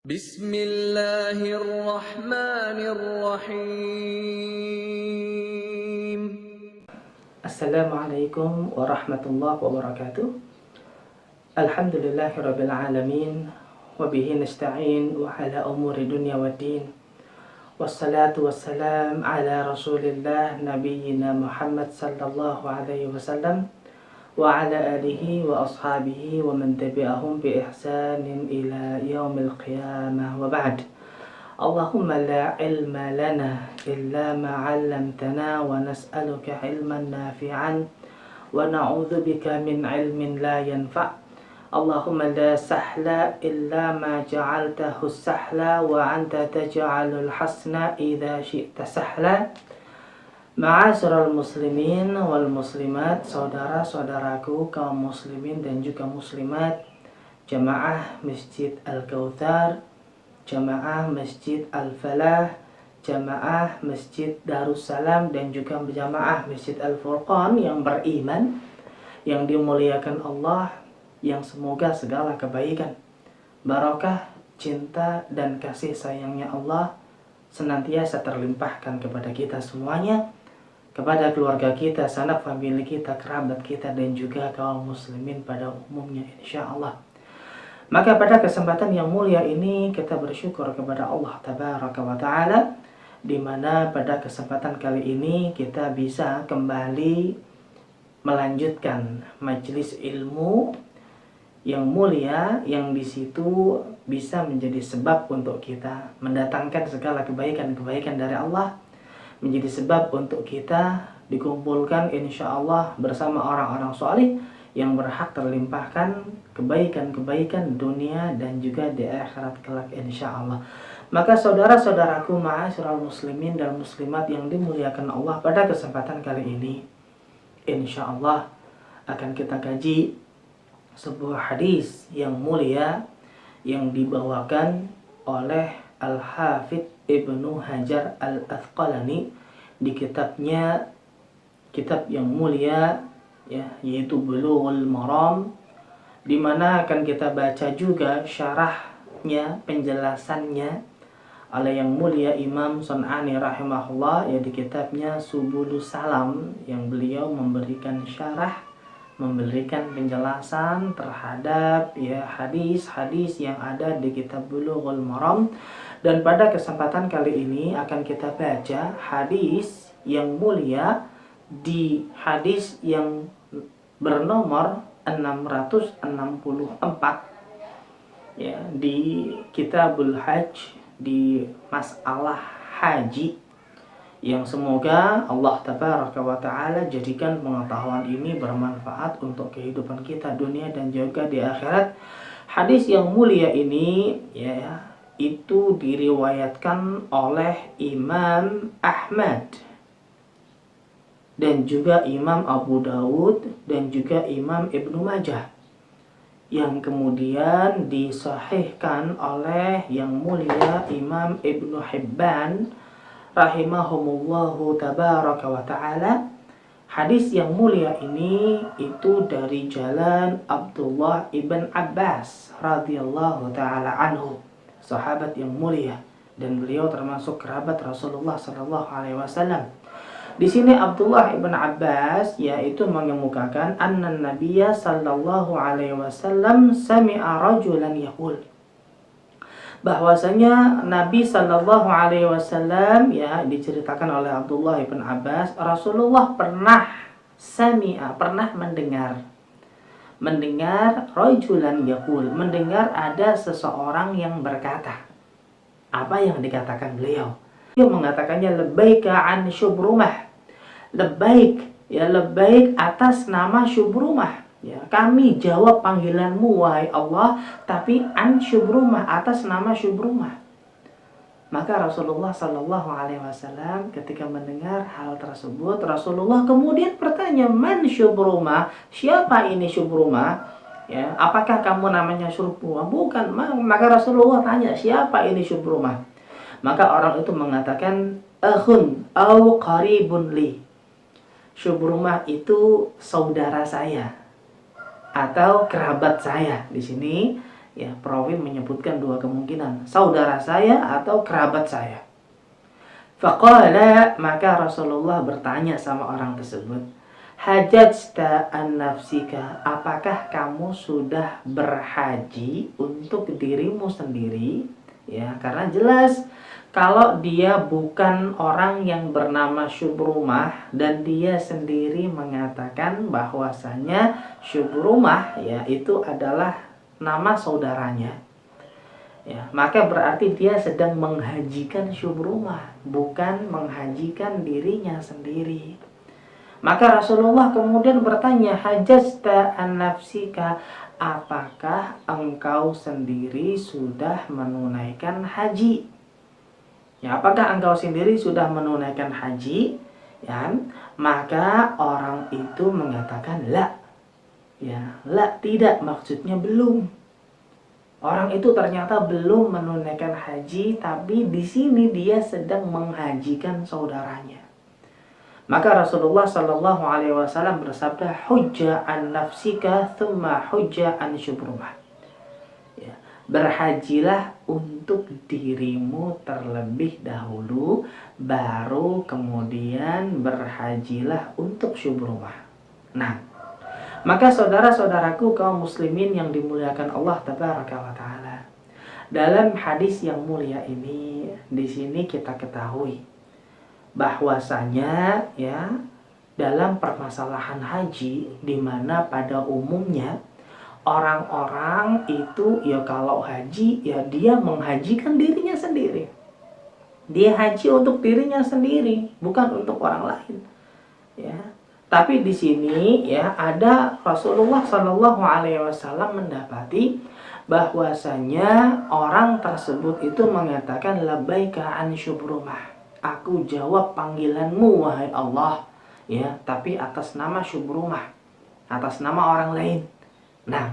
Bismillahirrahmanirrahim. Assalamualaikum warahmatullahi wabarakatuh. Alhamdulillahirabbil alamin wa bihi nasta'in wa ala umuri dunya waddin. Wassalatu wassalam ala Rasulillah nabiyyina Muhammad sallallahu alaihi wasallam wa ala alihi wa ashabihi wa man tabi'ahum bi ihsanin ila yaumil qiyamah wa ba'd. Allahumma la ilma lana illa ma 'allamtana wa nas'aluka ilman nafi'an wa na'udzubika min ilmin la yanfa'. Allahumma la sahla illa ma ja'altahu sahla wa anta taj'alul hasna idza syi'ta sahla. Ma'asyiral muslimin wal muslimat, saudara-saudaraku kaum muslimin dan juga muslimat, jamaah Masjid Al-Kautsar, jamaah Masjid Al-Falah, jamaah Masjid Darussalam, dan juga jamaah Masjid Al-Furqan yang beriman, yang dimuliakan Allah, yang semoga segala kebaikan, barakah, cinta, dan kasih sayangnya Allah senantiasa terlimpahkan kepada kita semuanya, kepada keluarga kita, sanak famili kita, kerabat kita, dan juga kaum muslimin pada umumnya insyaallah. Maka pada kesempatan yang mulia ini kita bersyukur kepada Allah Tabaraka wa Ta'ala, di mana pada kesempatan kali ini kita bisa kembali melanjutkan majelis ilmu yang mulia, yang di situ bisa menjadi sebab untuk kita mendatangkan segala kebaikan-kebaikan dari Allah, menjadi sebab untuk kita dikumpulkan insyaallah bersama orang-orang saleh yang berhak terlimpahkan kebaikan-kebaikan dunia dan juga di akhirat kelak insyaallah. Maka saudara-saudaraku ma'asyiral muslimin dan muslimat yang dimuliakan Allah, pada kesempatan kali ini insyaallah akan kita kaji sebuah hadis yang mulia yang dibawakan oleh Al-Hafidz Ibnu Hajar Al-Asqalani di kitabnya, kitab yang mulia ya, yaitu Bulughul Maram, di mana akan kita baca juga syarahnya, penjelasannya oleh yang mulia Imam Sun'ani rahimahullah ya, di kitabnya Subulus Salam, yang beliau memberikan syarah, memberikan penjelasan terhadap ya hadis-hadis yang ada di kitab Bulughul Maram. Dan pada kesempatan kali ini akan kita baca hadis yang mulia di hadis yang bernomor 664 ya, di Kitabul Hajj, di masalah haji, yang semoga Allah Tabaraka wa Ta'ala jadikan pengetahuan ini bermanfaat untuk kehidupan kita dunia dan juga di akhirat. Hadis yang mulia ini ya, itu diriwayatkan oleh Imam Ahmad dan juga Imam Abu Dawud dan juga Imam Ibnu Majah, yang kemudian disahihkan oleh yang mulia Imam Ibnu Hibban rahimahumullahu tabaraka wa ta'ala. Hadis yang mulia ini itu dari jalan Abdullah ibn Abbas radhiyallahu ta'ala anhu, sahabat yang mulia, dan beliau termasuk kerabat Rasulullah sallallahu alaihi wasallam. Di sini Abdullah ibn Abbas yaitu mengemukakan anna Nabiyya sallallahu alaihi wasallam sami'a rajulan yaqul, bahwasanya Nabi sallallahu alaihi wasallam ya, diceritakan oleh Abdullah ibn Abbas, Rasulullah pernah sami'a, pernah mendengar rajulan yaqul, mendengar ada seseorang yang berkata. Apa yang dikatakan beliau? Dia mengatakannya labbaika an Syubrumah. Labbaik ya, labbaik atas nama Syubrumah ya, kami jawab panggilanmu wahai Allah, tapi an Syubrumah, atas nama Syubrumah. Maka Rasulullah sallallahu alaihi wasallam ketika mendengar hal tersebut, Rasulullah kemudian bertanya, man Syubrumah, siapa ini Syubrumah ya, apakah kamu namanya Syubrumah? Bukan. Maka Rasulullah tanya, siapa ini Syubrumah? Maka orang itu mengatakan, akhun au qaribun li, Syubrumah itu saudara saya atau kerabat saya. Di sini Ya, perawi menyebutkan dua kemungkinan, saudara saya atau kerabat saya. Faqala, maka Rasulullah bertanya sama orang tersebut, hajajta an nafsika, apakah kamu sudah berhaji untuk dirimu sendiri? Ya, karena jelas kalau dia bukan orang yang bernama Syubrumah dan dia sendiri mengatakan bahwasanya Syubrumah ya itu adalah nama saudaranya, ya, maka berarti dia sedang menghajikan Syubrumah, bukan menghajikan dirinya sendiri. Maka Rasulullah kemudian bertanya, hajjata an nafsika, apakah engkau sendiri sudah menunaikan haji? Ya, apakah engkau sendiri sudah menunaikan haji? Ya, maka orang itu mengatakan la. Ya, la, tidak, maksudnya belum. Orang itu ternyata belum menunaikan haji, tapi di sini dia sedang menghajikan saudaranya. Maka Rasulullah Shallallahu Alaihi Wasallam bersabda, hujja an nafsika, thumma hujja an Syubrumah. Ya, berhajilah untuk dirimu terlebih dahulu, baru kemudian berhajilah untuk Syubrumah. Nah, maka saudara-saudaraku kaum muslimin yang dimuliakan Allah Tabaraka wa Ta'ala, dalam hadis yang mulia ini, di sini kita ketahui bahwasanya ya dalam permasalahan haji, di mana pada umumnya orang-orang itu ya kalau haji ya dia menghajikan dirinya sendiri. Dia haji untuk dirinya sendiri, bukan untuk orang lain. Ya. Tapi di sini ya ada Rasulullah Shallallahu Alaihi Wasallam mendapati bahwasanya orang tersebut itu mengatakan labbaika an Syubrumah. Aku jawab panggilanmu wahai Allah, ya, tapi atas nama Syubrumah, atas nama orang lain. Nah,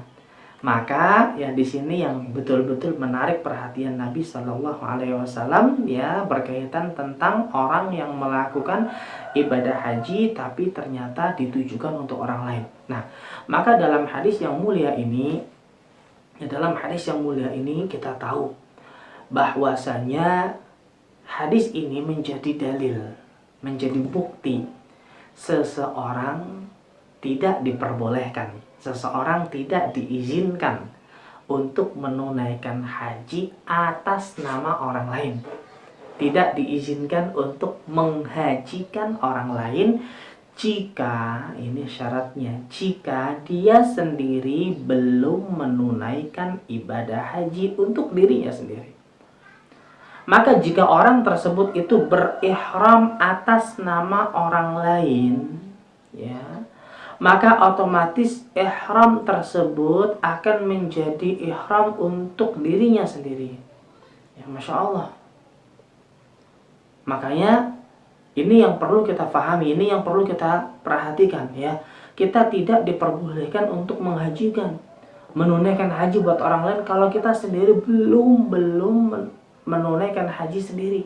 maka ya di sini yang betul-betul menarik perhatian Nabi Shallallahu Alaihi Wasallam ya berkaitan tentang orang yang melakukan ibadah haji tapi ternyata ditujukan untuk orang lain. Nah, maka dalam hadis yang mulia ini, kita tahu bahwasanya hadis ini menjadi dalil, menjadi bukti seseorang tidak diperbolehkan, seseorang tidak diizinkan untuk menunaikan haji atas nama orang lain. Tidak diizinkan untuk menghajikan orang lain jika, ini syaratnya, jika dia sendiri belum menunaikan ibadah haji untuk dirinya sendiri. Maka jika orang tersebut itu berihram atas nama orang lain, ya, maka otomatis ihram tersebut akan menjadi ihram untuk dirinya sendiri. Ya, Masya Allah. Makanya ini yang perlu kita pahami, ini yang perlu kita perhatikan ya. Kita tidak diperbolehkan untuk menghajikan, menunaikan haji buat orang lain kalau kita sendiri belum menunaikan haji sendiri.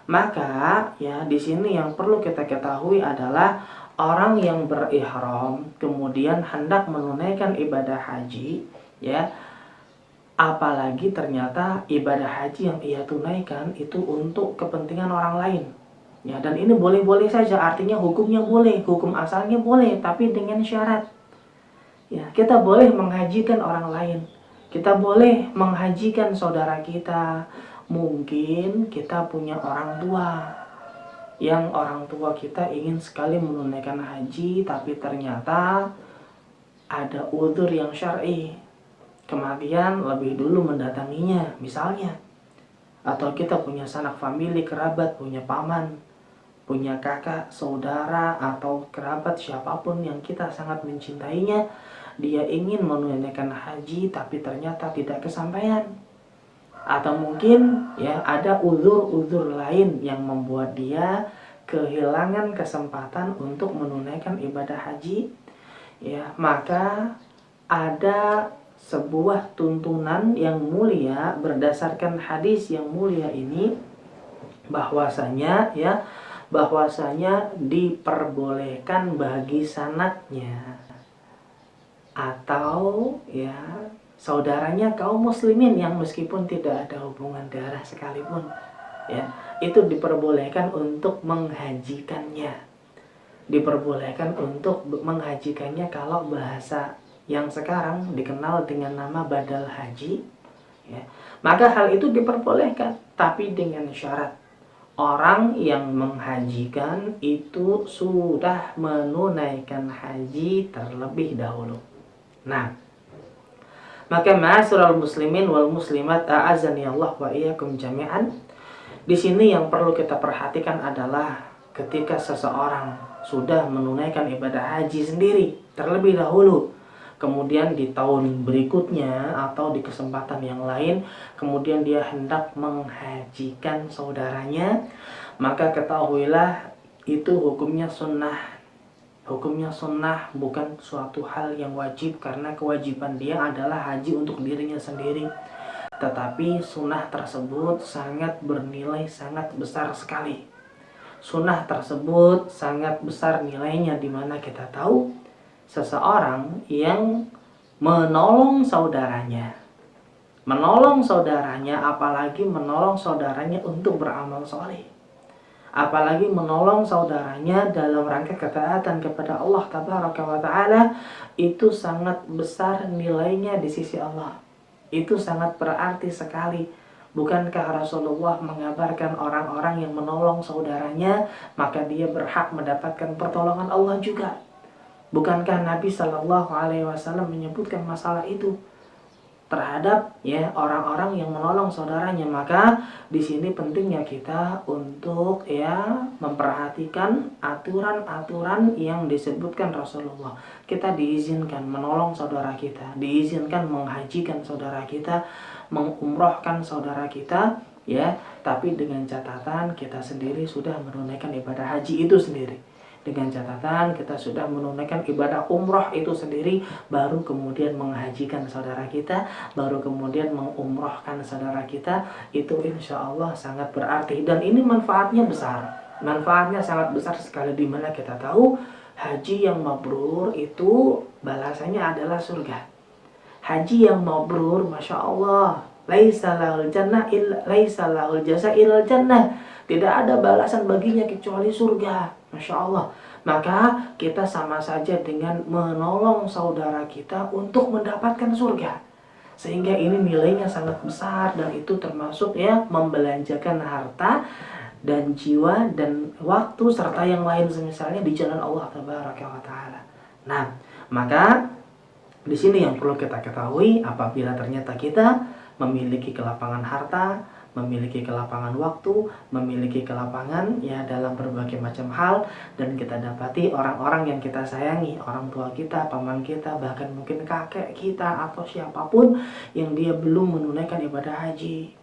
Maka ya di sini yang perlu kita ketahui adalah orang yang berihram kemudian hendak menunaikan ibadah haji, ya, apalagi ternyata ibadah haji yang ia tunaikan itu untuk kepentingan orang lain. Ya, dan ini boleh-boleh saja, artinya hukumnya boleh, hukum asalnya boleh, tapi dengan syarat. Ya, kita boleh menghajikan orang lain. Kita boleh menghajikan saudara kita. Mungkin kita punya orang tua, yang orang tua kita ingin sekali menunaikan haji, tapi ternyata ada uzur yang syar'i, kematian lebih dulu mendatanginya misalnya. Atau kita punya sanak famili, kerabat, punya paman, punya kakak, saudara, atau kerabat siapapun yang kita sangat mencintainya, dia ingin menunaikan haji tapi ternyata tidak kesampaian. Atau mungkin ya ada uzur-uzur lain yang membuat dia kehilangan kesempatan untuk menunaikan ibadah haji, ya, maka ada sebuah tuntunan yang mulia berdasarkan hadis yang mulia ini, bahwasanya diperbolehkan bagi sanatnya atau ya saudaranya kaum muslimin yang meskipun tidak ada hubungan darah sekalipun, ya, itu diperbolehkan untuk menghajikannya. Diperbolehkan untuk menghajikannya kalau bahasa yang sekarang dikenal dengan nama badal haji, ya. Maka hal itu diperbolehkan, tapi dengan syarat orang yang menghajikan itu sudah menunaikan haji terlebih dahulu. Nah, maka ma'asyiral muslimin wal muslimat a'azani Allah wa iyyakum jami'an. Di sini yang perlu kita perhatikan adalah ketika seseorang sudah menunaikan ibadah haji sendiri terlebih dahulu, kemudian di tahun berikutnya atau di kesempatan yang lain, kemudian dia hendak menghajikan saudaranya, maka ketahuilah itu hukumnya sunnah. Hukumnya sunnah, bukan suatu hal yang wajib, karena kewajiban dia adalah haji untuk dirinya sendiri. Tetapi sunnah tersebut sangat bernilai, sangat besar sekali. Sunnah tersebut sangat besar nilainya, dimana kita tahu seseorang yang menolong saudaranya, apalagi menolong saudaranya untuk beramal soleh, apalagi menolong saudaranya dalam rangka ketaatan kepada Allah Tabaraka wa Ta'ala, itu sangat besar nilainya di sisi Allah. Itu sangat berarti sekali. Bukankah Rasulullah mengabarkan orang-orang yang menolong saudaranya maka dia berhak mendapatkan pertolongan Allah juga? Bukankah Nabi Shallallahu Alaihi Wasallam menyebutkan masalah itu terhadap ya orang-orang yang menolong saudaranya? Maka di sini pentingnya kita untuk ya memperhatikan aturan-aturan yang disebutkan Rasulullah. Kita diizinkan menolong saudara kita, diizinkan menghajikan saudara kita, mengumrohkan saudara kita, ya, tapi dengan catatan kita sendiri sudah menunaikan ibadah haji itu sendiri. Dengan catatan kita sudah menunaikan ibadah umroh itu sendiri, baru kemudian menghajikan saudara kita, baru kemudian mengumrohkan saudara kita. Itu insya Allah sangat berarti, dan ini manfaatnya besar. Manfaatnya sangat besar sekali, dimana kita tahu haji yang mabrur itu balasannya adalah surga. Haji yang mabrur, masya Allah, laisa lahul jannah laisa lahul jasa illal jannah. Tidak ada balasan baginya kecuali surga. Masya Allah. Maka kita sama saja dengan menolong saudara kita untuk mendapatkan surga. Sehingga ini nilainya sangat besar, dan itu termasuk ya membelanjakan harta dan jiwa dan waktu serta yang lain semisalnya di jalan Allah Tabaraka wa Ta'ala. Nah, maka di sini yang perlu kita ketahui, apabila ternyata kita memiliki kelapangan harta, memiliki kelapangan waktu, memiliki kelapangan ya dalam berbagai macam hal, dan kita dapati orang-orang yang kita sayangi, orang tua kita, paman kita, bahkan mungkin kakek kita atau siapapun yang dia belum menunaikan ibadah haji,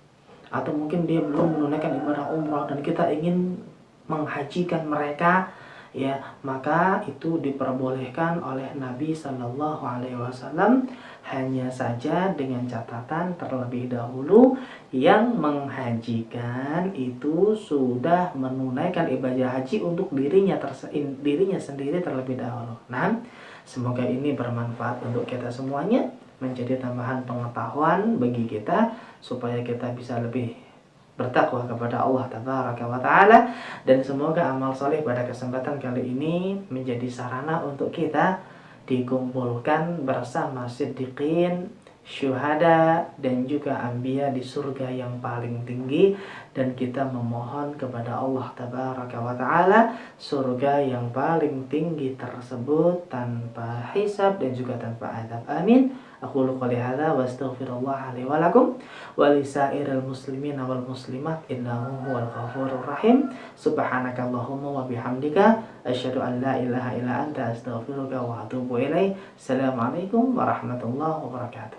atau mungkin dia belum menunaikan ibadah umrah, dan kita ingin menghajikan mereka, ya, maka itu diperbolehkan oleh Nabi Shallallahu Alaihi Wasallam, hanya saja dengan catatan terlebih dahulu yang menghajikan itu sudah menunaikan ibadah haji untuk dirinya sendiri terlebih dahulu. Nah, semoga ini bermanfaat untuk kita semuanya, menjadi tambahan pengetahuan bagi kita supaya kita bisa lebih bertakwa kepada Allah Tabaraka wa Ta'ala, dan semoga amal soleh pada kesempatan kali ini menjadi sarana untuk kita dikumpulkan bersama siddiqin, syuhada, dan juga anbiya di surga yang paling tinggi, dan kita memohon kepada Allah Tabaraka wa Ta'ala surga yang paling tinggi tersebut tanpa hisab dan juga tanpa azab. Amin. Aku qouli hadza wa astaghfirullah li wa lakum wa lisairil muslimin wal muslimat innahu huwal ghafurur rahim. Subhanakallahumma wa bihamdika asyhadu an la ilaha illa anta astaghfiruka wa atubu ilaik. Assalamualaikum warahmatullahi wabarakatuh.